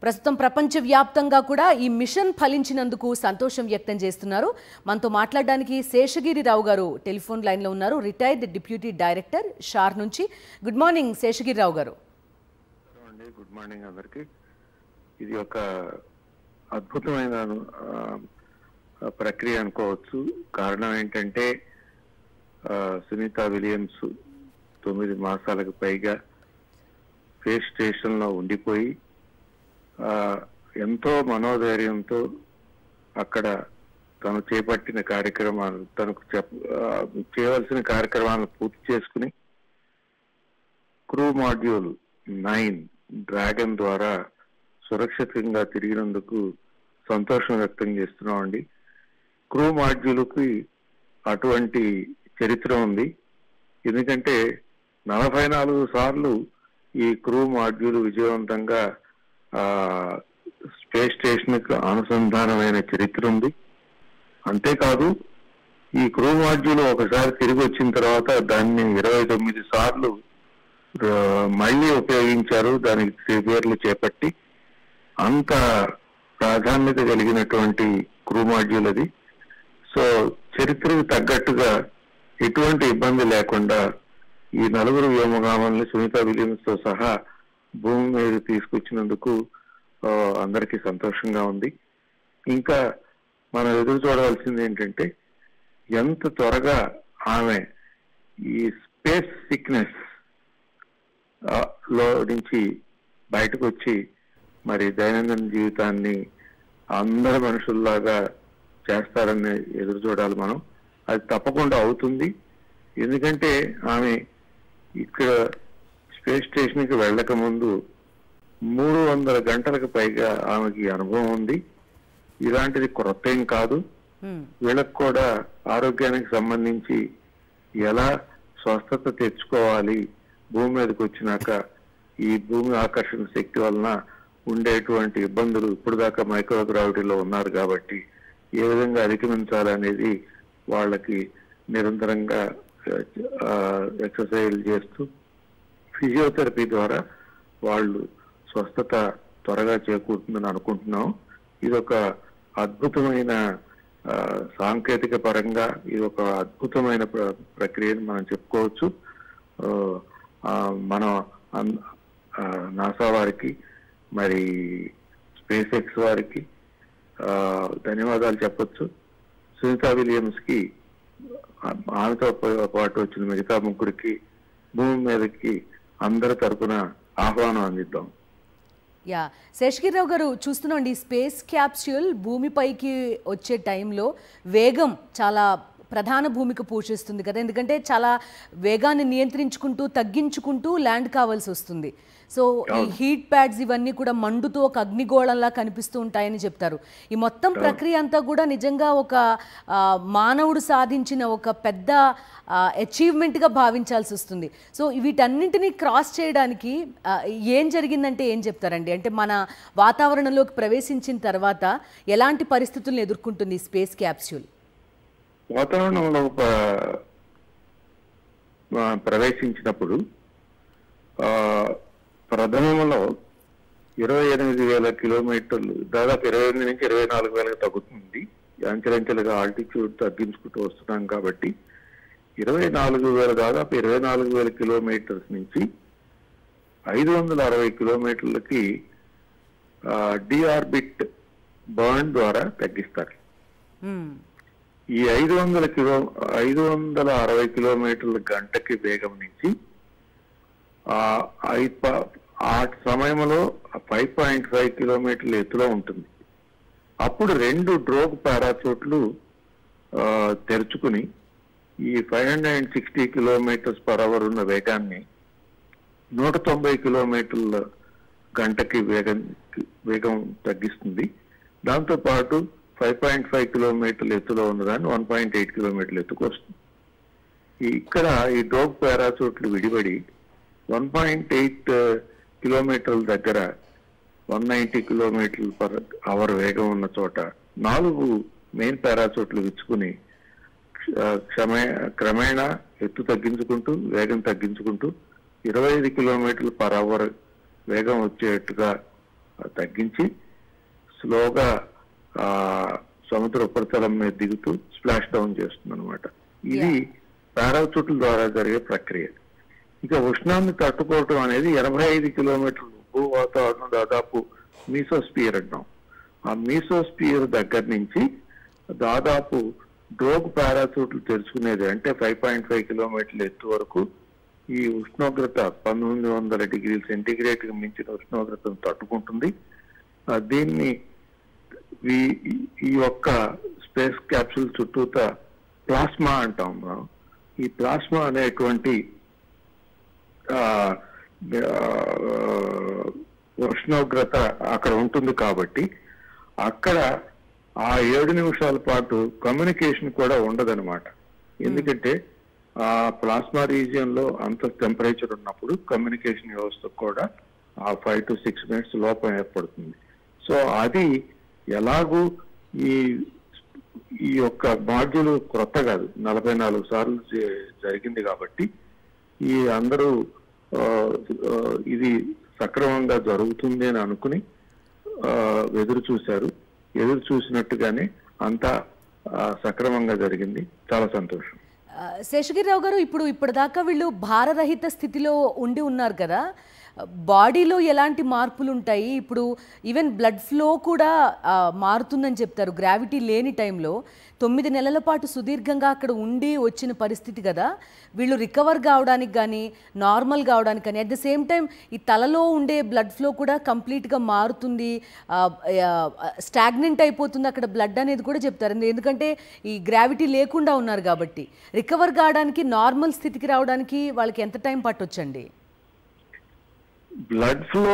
ప్రస్తుతం ప్రపంచవ్యాప్తంగా కూడా ఈ మిషన్ ఫలించినందుకు సంతోషం వ్యక్తం చేస్తున్నారు. మనతో మాట్లాడడానికి శేషగిరిరావు గారు టెలిఫోన్ లైన్లో ఉన్నారు. రిటైర్డ్ డిప్యూటీ డైరెక్టర్ షార్ నుంచి. గుడ్ మార్నింగ్ శేషగిరిరావు గారు. గుడ్ మార్నింగ్ అందరికి. ఇది ఒక అద్భుతమైన ప్రక్రియ అనుకోవచ్చు. కారణం ఏంటంటే సునీత విలియమ్స్ 9 మాసాలకు పైగా స్పేస్ స్టేషన్ లో ఉండిపోయి ఎంతో మనోధైర్యంతో అక్కడ తను చేపట్టిన కార్యక్రమాలు, తనకు చేయవలసిన కార్యక్రమాలను పూర్తి చేసుకుని క్రూ మాడ్యూల్ 9 డ్రాగన్ ద్వారా సురక్షితంగా తిరిగినందుకు సంతోషం వ్యక్తం చేస్తున్నామండి. క్రూ మాడ్యూల్కి అటువంటి చరిత్ర ఉంది. ఎందుకంటే 44 సార్లు ఈ క్రూ మాడ్యూల్ విజయవంతంగా స్పేస్ స్టేషన్ కు అనుసంధానమైన చరిత్ర ఉంది. అంతేకాదు ఈ క్రూ మాడ్యూల్ ఒకసారి తిరిగి వచ్చిన తర్వాత దాన్ని 29 సార్లు మళ్ళీ ఉపయోగించారు. దానికి పేర్లు చేపట్టి అంత ప్రాధాన్యత కలిగినటువంటి క్రూ మాడ్యూల్ అది. సో చరిత్రకు తగ్గట్టుగా ఎటువంటి ఇబ్బంది లేకుండా ఈ 4 వ్యోమగాముల్ని సునీత విలియమ్స్ తో సహా భూమి మీద తీసుకొచ్చినందుకు అందరికీ సంతోషంగా ఉంది. ఇంకా మనం ఎదురు చూడవలసింది ఏంటంటే ఎంత త్వరగా ఆమె ఈ స్పేస్ సిక్నెస్ లో నుంచి బయటకు వచ్చి మరి దైనందిన జీవితాన్ని అందరి మనుషుల్లాగా చేస్తారని ఎదురు చూడాలి మనం. అది తప్పకుండా అవుతుంది. ఎందుకంటే ఆమె ఇక్కడ స్పేస్ స్టేషన్ కి వెళ్ళక ముందు 300 గంటలకు పైగా ఆమెకి అనుభవం ఉంది. ఇలాంటిది కొత్త ఏం కాదు. వీళ్ళకు కూడా ఆరోగ్యానికి సంబంధించి ఎలా స్వస్థత తెచ్చుకోవాలి, భూమి మీదకి వచ్చినాక ఈ భూమి ఆకర్షణ శక్తి వలన ఉండేటువంటి ఇబ్బందులు, ఇప్పుడు దాకా మైక్రోగ్రావిటీలో ఉన్నారు కాబట్టి ఏ విధంగా అధిగమించాలనేది వాళ్ళకి నిరంతరంగా ఎక్సర్సైజ్ చేస్తూ ఫిజియోథెరపీ ద్వారా వాళ్ళు స్వస్థత త్వరగా చేకూరుతుందని అనుకుంటున్నాం. ఇది ఒక అద్భుతమైన సాంకేతిక పరంగా ఇది ఒక అద్భుతమైన ప్రక్రియని మనం చెప్పుకోవచ్చు. మన నాసా వారికి మరి స్పేస్ ఎక్స్ వారికి ధన్యవాదాలు చెప్పొచ్చు. సునీత విలియమ్స్ కి ఆమెతో పాటు వచ్చిన మిగతా ముగ్గురికి భూమి మీదకి అందరి తరపున ఆహ్వానం అందిద్దాం. యా శేషగిరిరావు గారు, చూస్తున్నాండి స్పేస్ క్యాప్స్యూల్ భూమిపైకి వచ్చే టైంలో వేగం చాలా ప్రధాన భూమిక పోషిస్తుంది కదా. ఎందుకంటే చాలా వేగాన్ని నియంత్రించుకుంటూ తగ్గించుకుంటూ ల్యాండ్ కావాల్సి వస్తుంది. సో ఈ హీట్ ప్యాడ్స్ ఇవన్నీ కూడా మండుతూ ఒక అగ్నిగోళంలా కనిపిస్తూ ఉంటాయని చెప్తారు. ఈ మొత్తం ప్రక్రియ అంతా కూడా నిజంగా ఒక మానవుడు సాధించిన ఒక పెద్ద అచీవ్మెంట్గా భావించాల్సి వస్తుంది. సో వీటన్నింటినీ క్రాస్ చేయడానికి ఏం జరిగిందంటే ఏం చెప్తారండి? అంటే మన వాతావరణంలోకి ప్రవేశించిన తర్వాత ఎలాంటి పరిస్థితులను ఎదుర్కొంటుంది స్పేస్ క్యాప్స్యూల్? వాతావరణంలో ప్రవేశించినప్పుడు ప్రథమంలో 28,000 కిలోమీటర్లు, దాదాపు 28 నుంచి 24,000 తగ్గుతుంది. అంచెలంచెలుగా ఆల్టిట్యూడ్ తగ్గించుకుంటూ వస్తున్నాం కాబట్టి 24,000 దాదాపు 24,000 కిలోమీటర్స్ నుంచి 560 కిలోమీటర్లకి డిఆర్బిట్ బర్న్ ద్వారా తగ్గిస్తారు. ఈ 560 కిలోమీటర్ల గంటకి వేగం నుంచి ఆ సమయంలో 5.5 కిలోమీటర్ల ఎత్తులో ఉంటుంది. అప్పుడు 2 డ్రోగ్ పారాచూట్లు తెరుచుకుని ఈ 560 కిలోమీటర్స్ పర్ అవర్ ఉన్న వేగాన్ని 190 కిలోమీటర్ల గంటకి వేగం తగ్గిస్తుంది. దాంతోపాటు 5.5 కిలోమీటర్ల ఎత్తులో ఉన్నదాన్ని 1.8 కిలోమీటర్ల ఎత్తుకు వస్తుంది. ఇక్కడ ఈ డ్రోగ్ పారాచూట్లు విడిపడి 1.8 కిలోమీటర్ల దగ్గర 190 కిలోమీటర్ల పర్ అవర్ వేగం ఉన్న చోట 4 మెయిన్ పారాచూట్లు విచ్చుకుని క్రమేణా ఎత్తు తగ్గించుకుంటూ వేగం తగ్గించుకుంటూ 25 కిలోమీటర్ల పర్ అవర్ వేగం వచ్చేట్టుగా తగ్గించి స్లోగా సముద్ర ఉపరితలం మీద దిగుతూ స్ప్లాష్ డౌన్ చేస్తుంది అనమాట. ఇది పారాచూట్ల ద్వారా జరిగే ప్రక్రియ. ఇక ఉష్ణాన్ని తట్టుకోవటం అనేది 85 కిలోమీటర్లు భూ వాతావరణం దాదాపు మీసోస్పియర్ అంటాం. ఆ మీసోస్పియర్ దగ్గర నుంచి దాదాపు డ్రోగ్ పారాచూట్లు తెరుచుకునేది అంటే 5.5 కిలోమీటర్ల ఎత్తు వరకు ఈ ఉష్ణోగ్రత 1900 డిగ్రీల సెంటీగ్రేడ్ కి మించిన ఉష్ణోగ్రతను తట్టుకుంటుంది. దీన్ని ఈ యొక్క స్పేస్ క్యాప్సూల్ చుట్టూత ప్లాస్మా అంటాం మనం. ఈ ప్లాస్మా అనేటువంటి ఉష్ణోగ్రత అక్కడ ఉంటుంది కాబట్టి అక్కడ ఆ 7 నిమిషాల పాటు కమ్యూనికేషన్ కూడా ఉండదన్నమాట. ఎందుకంటే ఆ ప్లాస్మా రీజియన్ లో అంత టెంపరేచర్ ఉన్నప్పుడు కమ్యూనికేషన్ వ్యవస్థ కూడా ఆ 5 to 6 minutes లోపం ఏర్పడుతుంది. సో అది ఎలాగూ ఈ యొక్క మాడ్యూల్ క్రొత్త కాదు, 44 సార్లు జరిగింది కాబట్టి ఈ అందరూ ఇది సక్రమంగా జరుగుతుంది అని అనుకుని ఎదురు చూశారు. ఎదురు చూసినట్టుగానే అంతా సక్రమంగా జరిగింది. చాలా సంతోషం. శేషగిరిరావు గారు, ఇప్పటిదాకా వీళ్ళు భారరహిత స్థితిలో ఉండి ఉన్నారు కదా, బాడీలో ఎలాంటి మార్పులు ఉంటాయి? ఇప్పుడు ఈవెన్ బ్లడ్ ఫ్లో కూడా మారుతుందని చెప్తారు. గ్రావిటీ లేని టైంలో 9 నెలల పాటు సుదీర్ఘంగా అక్కడ ఉండి వచ్చిన పరిస్థితి కదా, వీళ్ళు రికవర్ కావడానికి కానీ నార్మల్ కావడానికి కానీ, అట్ ద సేమ్ టైం ఈ తలలో ఉండే బ్లడ్ ఫ్లో కూడా కంప్లీట్గా మారుతుంది, స్టాగ్నెంట్ అయిపోతుంది అక్కడ బ్లడ్ అనేది కూడా చెప్తారు. ఎందుకంటే ఈ గ్రావిటీ లేకుండా ఉన్నారు కాబట్టి రికవర్ కావడానికి నార్మల్ స్థితికి రావడానికి వాళ్ళకి ఎంత టైం పట్టొచ్చండి? బ్లడ్ ఫ్లో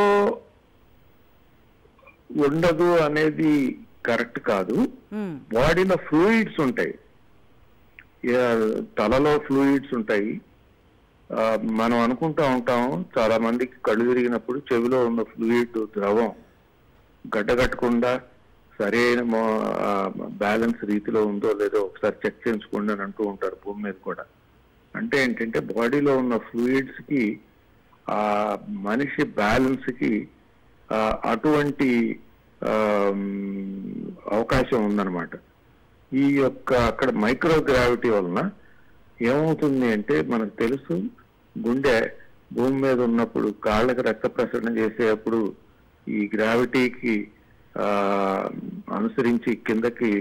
ఉండదు అనేది కరెక్ట్ కాదు. బాడీలో ఫ్లూయిడ్స్ ఉంటాయి, తలలో ఫ్లూయిడ్స్ ఉంటాయి. మనం అనుకుంటా ఉంటాం చాలా మందికి కళ్ళు తిరిగినప్పుడు చెవిలో ఉన్న ఫ్లూయిడ్ ద్రవం గడ్డగట్టకుండా సరైన బ్యాలెన్స్ రీతిలో ఉందో లేదో ఒకసారి చెక్ చేయించుకోండి అని అంటూ ఉంటారు భూమి మీద కూడా. అంటే ఏంటంటే బాడీలో ఉన్న ఫ్లూయిడ్స్ కి ఆ మనిషి బ్యాలెన్స్ కి అటువంటి అవకాశం ఉందన్నమాట. ఈ యొక్క అక్కడ మైక్రో గ్రావిటీ వలన ఏమవుతుంది అంటే మనకు తెలుసు, గుండె భూమి మీద ఉన్నప్పుడు కాళ్ళకి రక్త ప్రసరణ చేసేటప్పుడు ఈ గ్రావిటీకి అనుసరించి కిందకి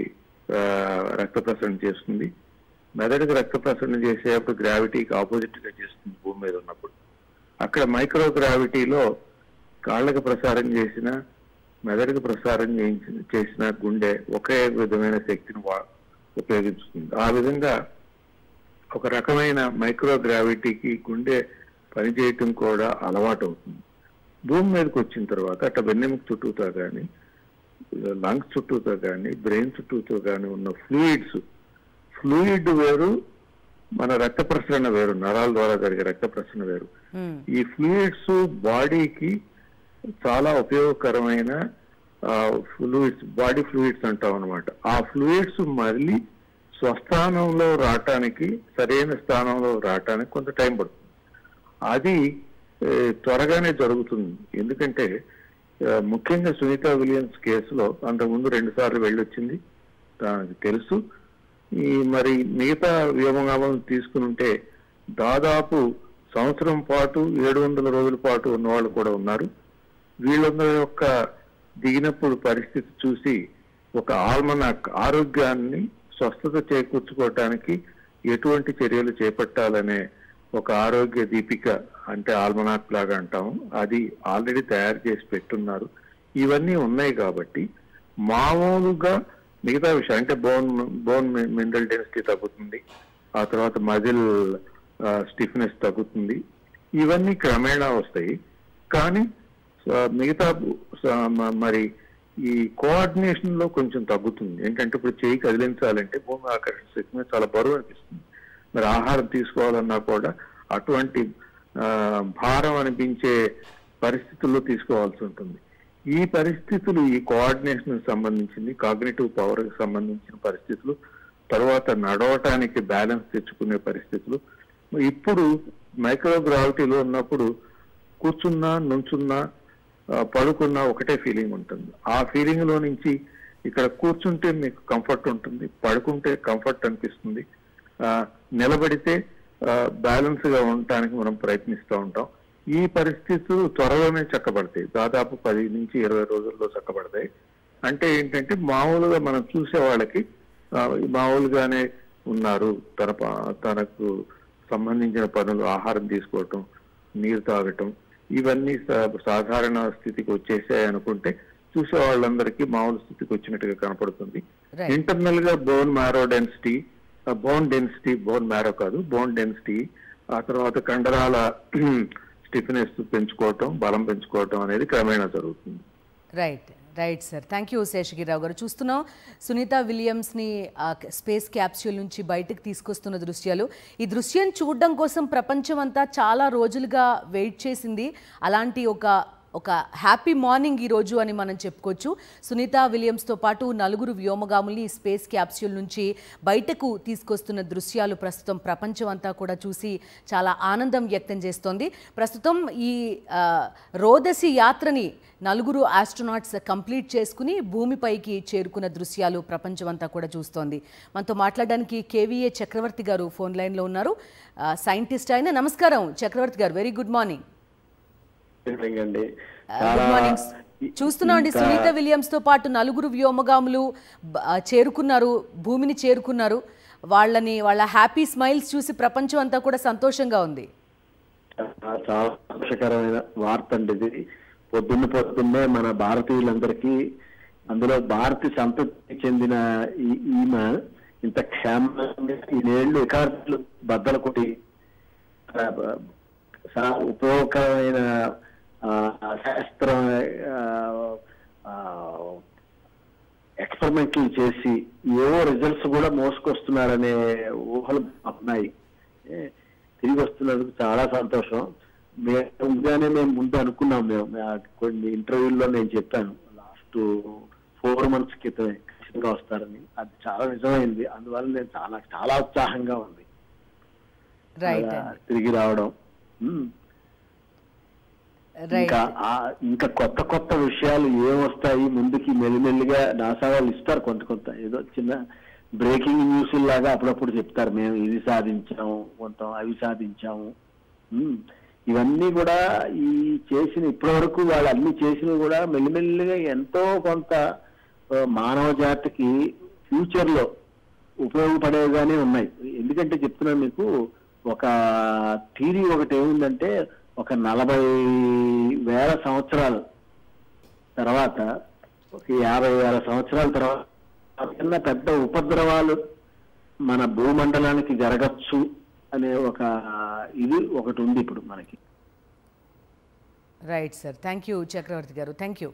రక్త ప్రసరణ చేస్తుంది. మెదడుకి రక్త ప్రసరణ చేసేటప్పుడు గ్రావిటీకి ఆపోజిట్ గా చేస్తుంది భూమి మీద ఉన్నప్పుడు. అక్కడ మైక్రో గ్రావిటీలో కాళ్ళకు ప్రసారం చేసిన మెదడుకు ప్రసారం చేసిన గుండె ఒకే విధమైన శక్తిని ఉపయోగిస్తుంది. ఆ విధంగా ఒక రకమైన మైక్రో గ్రావిటీకి గుండె పనిచేయటం కూడా అలవాటు అవుతుంది. భూమి మీదకి వచ్చిన తర్వాత అట్లా వెన్నెముక చుట్టూతో కానీ లంగ్స్ చుట్టూతో కానీ బ్రెయిన్ చుట్టూతో కానీ ఉన్న ఫ్లూయిడ్ వేరు, మన రక్త ప్రసరణ వేరు, నరాల ద్వారా జరిగే రక్త ప్రసరణ వేరు. ఈ ఫ్లూయిడ్స్ బాడీకి చాలా ఉపయోగకరమైన ఫ్లూయిడ్స్, బాడీ ఫ్లూయిడ్స్ అంటాం అనమాట. ఆ ఫ్లూయిడ్స్ మళ్ళీ స్వస్థానంలో రావటానికి, సరైన స్థానంలో రావటానికి కొంత టైం పడుతుంది. అది త్వరగానే జరుగుతుంది. ఎందుకంటే ముఖ్యంగా సునీత విలియమ్స్ కేసులో అంతకుముందు 2 సార్లు వెళ్ళొచ్చింది, దానికి తెలుసు. మరి మిగతా వ్యోమగామం తీసుకుని ఉంటే దాదాపు సంవత్సరం పాటు 700 రోజుల పాటు ఉన్నవాళ్ళు కూడా ఉన్నారు. వీళ్ళందరి యొక్క దిగినప్పుడు పరిస్థితి చూసి ఒక ఆల్మనాక్, ఆరోగ్యాన్ని స్వస్థత చేకూర్చుకోవటానికి ఎటువంటి చర్యలు చేపట్టాలనే ఒక ఆరోగ్య దీపిక, అంటే ఆల్మనాక్ లాగా అంటాము, అది ఆల్రెడీ తయారు చేసి పెట్టున్నారు. ఉన్నాయి కాబట్టి మామూలుగా మిగతా విషయం అంటే బోన్ మినరల్ డెన్సిటీ తగ్గుతుంది, ఆ తర్వాత మజిల్ స్టిఫ్నెస్ తగ్గుతుంది, ఇవన్నీ క్రమేణా వస్తాయి. కానీ మిగతా మరి ఈ కోఆర్డినేషన్ లో కొంచెం తగ్గుతుంది. ఏంటంటే ఇప్పుడు చేయి కదిలించాలంటే భూమి ఆకర్షణ శక్తి మీద చాలా బరువు అనిపిస్తుంది. మరి ఆహారం తీసుకోవాలన్నా కూడా అటువంటి భారం అనిపించే పరిస్థితుల్లో తీసుకోవాల్సి ఉంటుంది. ఈ పరిస్థితులు, ఈ కోఆర్డినేషన్ సంబంధించింది, కాగ్నిటివ్ పవర్ కి సంబంధించిన పరిస్థితులు, తర్వాత నడవటానికి బ్యాలెన్స్ తెచ్చుకునే పరిస్థితులు. ఇప్పుడు మైక్రో గ్రావిటీలో ఉన్నప్పుడు కూర్చున్నా, నుంచున్నా, పడుకున్నా ఒకటే ఫీలింగ్ ఉంటుంది. ఆ ఫీలింగ్ లో నుంచి ఇక్కడ కూర్చుంటే మీకు కంఫర్ట్ ఉంటుంది, పడుకుంటే కంఫర్ట్ అనిపిస్తుంది, నిలబడితే బ్యాలెన్స్ గా ఉండటానికి మనం ప్రయత్నిస్తూ ఉంటాం. ఈ పరిస్థితులు త్వరలోనే చక్కబడతాయి, దాదాపు 10 నుంచి 20 రోజుల్లో చక్కబడతాయి. అంటే ఏంటంటే మామూలుగా మనం చూసే వాళ్ళకి మామూలుగానే ఉన్నారు, తనకు సంబంధించిన పనులు, ఆహారం తీసుకోవటం, నీరు తాగటం, ఇవన్నీ సాధారణ స్థితికి వచ్చేసాయి అనుకుంటే చూసే వాళ్ళందరికీ మామూలు స్థితికి వచ్చినట్టుగా కనపడుతుంది. ఇంటర్నల్ గా బోన్ మ్యారో కాదు, బోన్ డెన్సిటీ, ఆ తర్వాత కండరాల స్టిఫ్నెస్ పెంచుకోవటం, బలం పెంచుకోవటం అనేది క్రమేణా జరుగుతుంది. Right sir, thank you Seshagirirao గారు. చూస్తున్నాం సునీత విలియమ్స్ని స్పేస్ క్యాప్స్యూల్ నుంచి బయటకు తీసుకొస్తున్న దృశ్యాలు. ఈ దృశ్యం చూడడం కోసం ప్రపంచం అంతా చాలా రోజులుగా వెయిట్ చేసింది. అలాంటి ఒక హ్యాపీ మార్నింగ్ ఈరోజు అని మనం చెప్పుకోవచ్చు. సునీత విలియమ్స్తో పాటు 4 వ్యోమగాముల్ని స్పేస్ క్యాప్స్యూల్ నుంచి బయటకు తీసుకొస్తున్న దృశ్యాలు ప్రస్తుతం ప్రపంచం అంతా కూడా చూసి చాలా ఆనందం వ్యక్తం చేస్తోంది. ప్రస్తుతం ఈ రోదసి యాత్రని 4 ఆస్ట్రోనాట్స్ కంప్లీట్ చేసుకుని భూమిపైకి చేరుకున్న దృశ్యాలు ప్రపంచం అంతా కూడా చూస్తోంది. మనతో మాట్లాడడానికి కేవీఏ చక్రవర్తి గారు ఫోన్ లైన్లో ఉన్నారు, సైంటిస్ట్ ఆయన. నమస్కారం చక్రవర్తి గారు, very good morning. Good morning. చూస్తున్నాం అండి, సునీత విలియమ్స్ తో పాటు 4 వ్యోమగాములు చేరుకున్నారు, భూమిని చేరుకున్నారు. వాళ్ళ హ్యాపీ స్మైల్స్ చూసి ప్రపంచం అంతా కూడా సంతోషంగా ఉంది. చాలా సంతోషకరమైన వార్త అండి ఇది. పొద్దున్నే మన భారతీయులందరికీ, అందులో భారతీయ సంతతికి చెందిన ఈమె ఇంత క్షేమంగా ఈనేళ్లు రికార్డులు బద్దలు కొట్టి ఉపయోగకరమైన శాస్త్ర ఎక్స్పెరిమెంట్లు చేసి ఏవో రిజల్ట్స్ కూడా మోసుకొస్తున్నారనే ఊహలు ఉన్నాయి. తిరిగి వస్తున్నందుకు చాలా సంతోషం. మేము ముందు అనుకున్నాం, మేము కొన్ని ఇంటర్వ్యూల్లో నేను చెప్పాను లాస్ట్ 4 months క్రితమే ఖచ్చితంగా వస్తారని. అది చాలా నిజమైంది. అందువల్ల నేను చాలా ఉత్సాహంగా ఉంది తిరిగి రావడం. ఇంకా కొత్త విషయాలు ఏమొస్తాయి ముందుకి మెల్లిమెల్లిగా నాసా వాళ్ళు ఇస్తారు. కొంత ఏదో చిన్న బ్రేకింగ్ న్యూస్ లాగా అప్పుడప్పుడు చెప్తారు, మేము ఇది సాధించాము, కొంత అవి సాధించాము. ఇవన్నీ కూడా ఈ చేసిన ఇప్పటి వరకు వాళ్ళు అన్ని చేసినవి కూడా మెల్లిమెల్లిగా ఎంతో కొంత మానవ జాతికి ఫ్యూచర్ లో ఉపయోగపడేవిగానే ఉన్నాయి. ఎందుకంటే చెప్తున్నాను మీకు, ఒక థీరీ ఒకటి ఏముందంటే, ఒక 40,000 సంవత్సరాల తర్వాత, ఒక 50,000 సంవత్సరాల తర్వాత పెద్ద ఉపద్రవాలు మన భూమండలానికి జరగచ్చు అనే ఇది ఒకటి ఉంది ఇప్పుడు మనకి. రైట్ సార్, థ్యాంక్ యూ చక్రవర్తి గారు, థ్యాంక్ యూ.